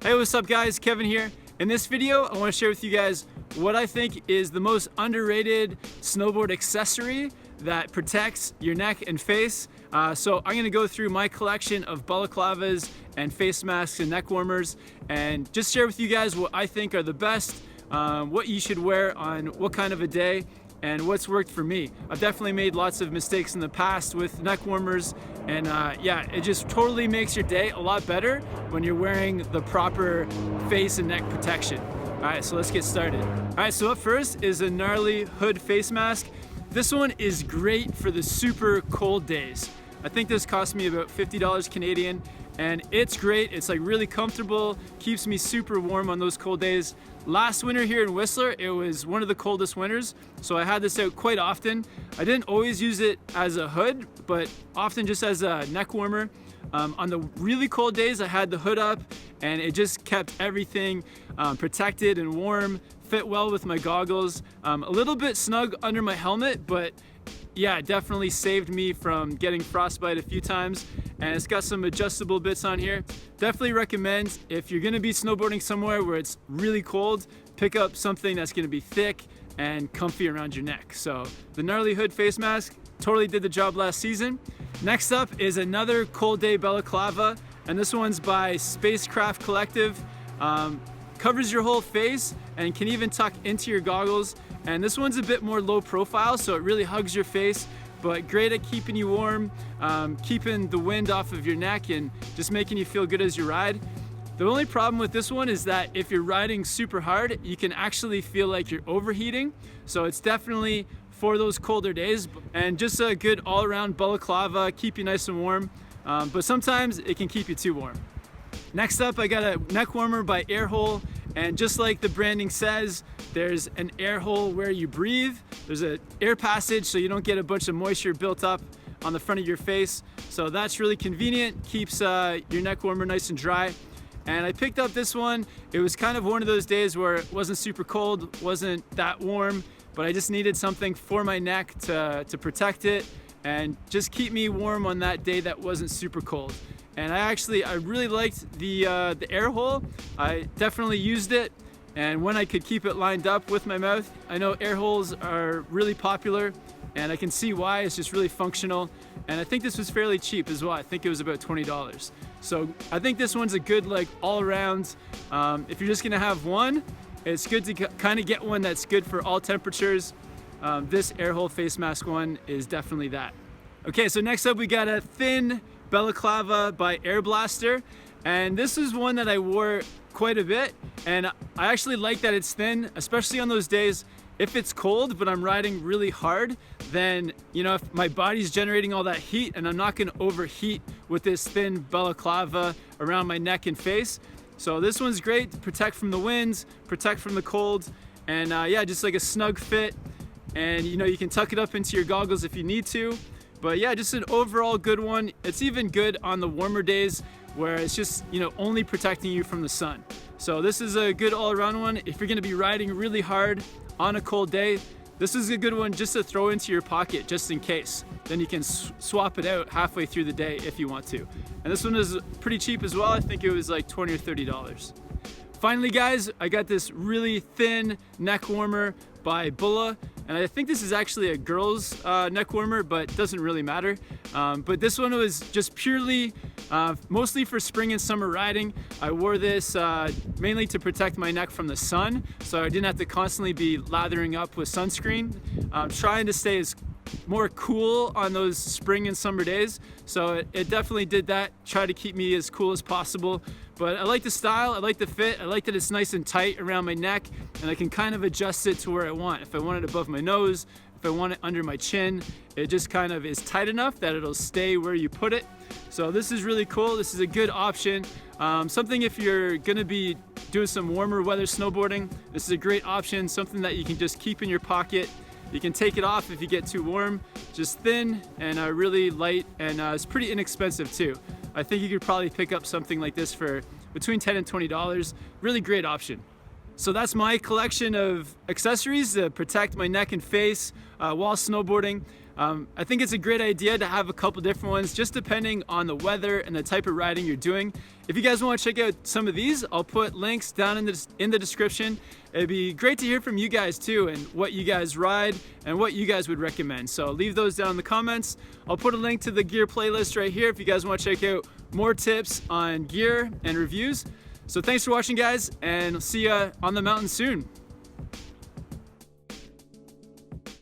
Hey, what's up guys? Kevin here. In this video, I want to share with you guys what I think is the most underrated snowboard accessory that protects your neck and face. So I'm going to go through my collection of balaclavas and face masks and neck warmers and just share with you guys what I think are the best, what you should wear on what kind of a day, and what's worked for me. I've definitely made lots of mistakes in the past with neck warmers, and yeah, it just totally makes your day a lot better when you're wearing the proper face and neck protection. All right, so let's get started. All right, so up first is a Gnarly hood face mask. This one is great for the super cold days. I think this cost me about $50 Canadian, and it's great. It's like really comfortable, keeps me super warm on those cold days. Last winter here in Whistler, it was one of the coldest winters, so I had this out quite often. I didn't always use it as a hood, but often just as a neck warmer. On the really cold days, I had the hood up, and it just kept everything protected and warm, fit well with my goggles. A little bit snug under my helmet, but yeah, it definitely saved me from getting frostbite a few times. And it's got some adjustable bits on here. Definitely recommend, if you're gonna be snowboarding somewhere where it's really cold, pick up something that's gonna be thick and comfy around your neck. So the Gnarly hood face mask totally did the job last season. Next up is another cold day balaclava, and this one's by Spacecraft Collective. Covers your whole face and can even tuck into your goggles. And this one's a bit more low profile, so it really hugs your face, but great at keeping you warm, keeping the wind off of your neck and just making you feel good as you ride. The only problem with this one is that if you're riding super hard, you can actually feel like you're overheating. So it's definitely for those colder days, and just a good all-around balaclava, keep you nice and warm, but sometimes it can keep you too warm. Next up, I got a neck warmer by Airhole, and just like the branding says, there's an air hole where you breathe. There's an air passage so you don't get a bunch of moisture built up on the front of your face. So that's really convenient, keeps your neck warmer nice and dry. And I picked up this one. It was kind of one of those days where it wasn't super cold, wasn't that warm, but I just needed something for my neck to protect it and just keep me warm on that day that wasn't super cold. And I really liked the air hole. I definitely used it, and when I could keep it lined up with my mouth. I know air holes are really popular, and I can see why. It's just really functional, and I think this was fairly cheap as well. I think it was about $20. So I think this one's a good like all around. If you're just gonna have one, it's good to kind of get one that's good for all temperatures. This air hole face mask one is definitely that. Okay, so next up we got a thin balaclava by Air Blaster, and this is one that I wore quite a bit, and I actually like that it's thin, especially on those days if it's cold but I'm riding really hard. Then, you know, if my body's generating all that heat and I'm not going to overheat with this thin balaclava around my neck and face. So this one's great to protect from the winds, protect from the cold, and yeah, just like a snug fit, and you know, you can tuck it up into your goggles if you need to. But yeah, just an overall good one. It's even good on the warmer days where it's just, you know, only protecting you from the sun. So this is a good all-around one. If you're gonna be riding really hard on a cold day, this is a good one just to throw into your pocket just in case. Then you can swap it out halfway through the day if you want to. And this one is pretty cheap as well. I think it was like $20 or $30. Finally guys, I got this really thin neck warmer by Bulla, and I think this is actually a girl's neck warmer, but doesn't really matter. But this one was just purely, mostly for spring and summer riding. I wore this mainly to protect my neck from the sun, so I didn't have to constantly be lathering up with sunscreen. Trying to stay as more cool on those spring and summer days, so it definitely did that. Try to keep me as cool as possible. But I like the style, I like the fit, I like that it's nice and tight around my neck, and I can kind of adjust it to where I want. If I want it above my nose, if I want it under my chin, it just kind of is tight enough that it'll stay where you put it. So this is really cool. This is a good option. Something if you're gonna be doing some warmer weather snowboarding, this is a great option, something that you can just keep in your pocket. You can take it off if you get too warm. Just thin and really light, and it's pretty inexpensive too. I think you could probably pick up something like this for between $10 and $20. Really great option. So that's my collection of accessories to protect my neck and face while snowboarding. I think it's a great idea to have a couple different ones, just depending on the weather and the type of riding you're doing. If you guys want to check out some of these, I'll put links down in the description. It'd be great to hear from you guys too, and what you guys ride and what you guys would recommend. So leave those down in the comments. I'll put a link to the gear playlist right here if you guys want to check out more tips on gear and reviews. So thanks for watching, guys, and I'll see you on the mountain soon.